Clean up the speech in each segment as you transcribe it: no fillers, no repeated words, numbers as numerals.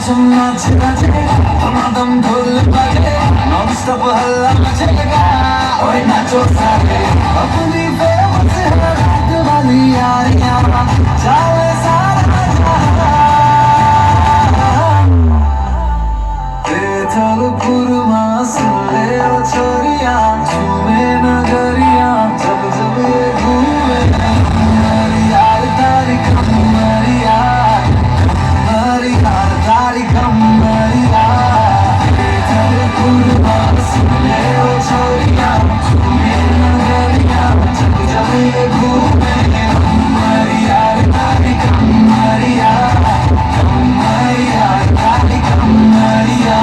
छम नाच नाचे दम ढोल बजे नॉन स्टॉप हल्ला मचेगा ओए नाचो सारे अपनी फेमस है रात वाली यारियां जाए सारा जहां बेथलपुर मां सुन ले ओ छोरियां झूमे नगरिया जब जब ये घूमे मेरी यार तारी कमरिया तारी कमरिया बेथलपुर मां सुन ले ओ छोरियां झूमे नगरिया जब जब ये घूमे मेरी यार तारी कमरिया तारी कमरिया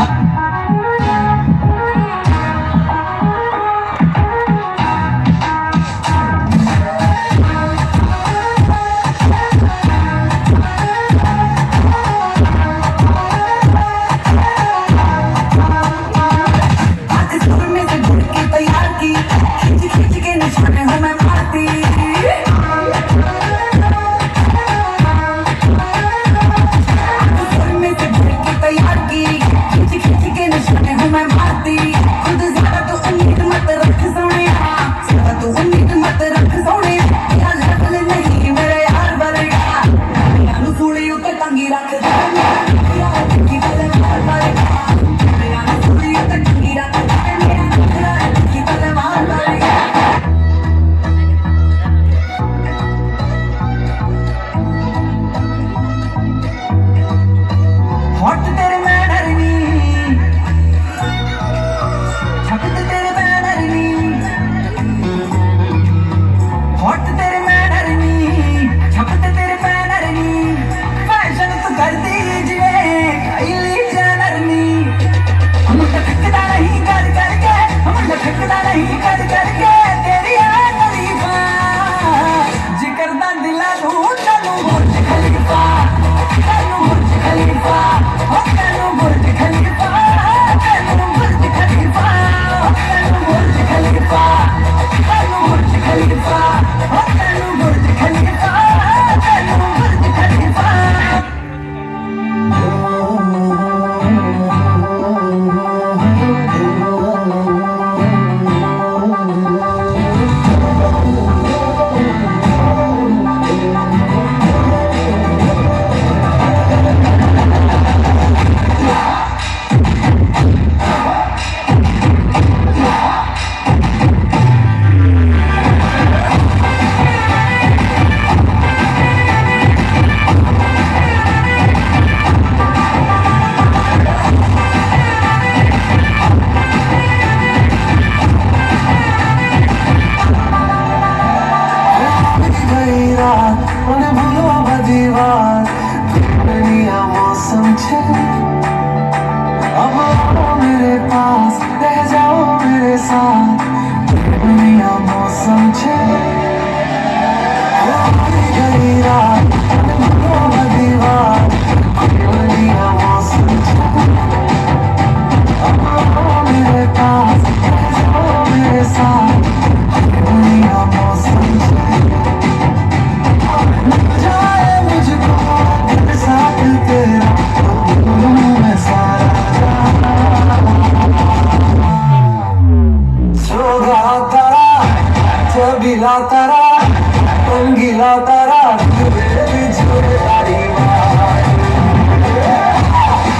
अब आओ मेरे पास रह जाओ मेरे साथ दुनिया मौसम छे गई रात दीवार दुनिया मौसम छे अब आओ मेरे पास रह जाओ मेरे साथ दुनिया मौसम छे जाए मुझको साथ तेरा मैं सारा सोगा तारा छबीला तारा रंगीला तारा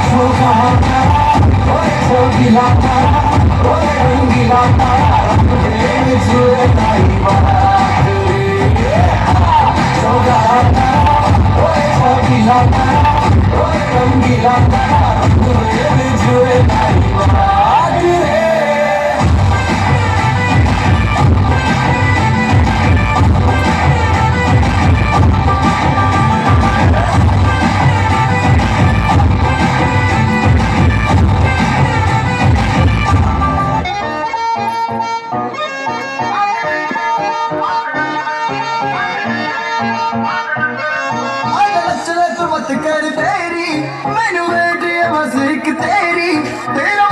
सोगा तारा छबीला तारा रंगीला तारा सोगा तारा छबीला तारा रंगीला तारा कर तेरी मैनू बेटी बस एक तेरी तेरा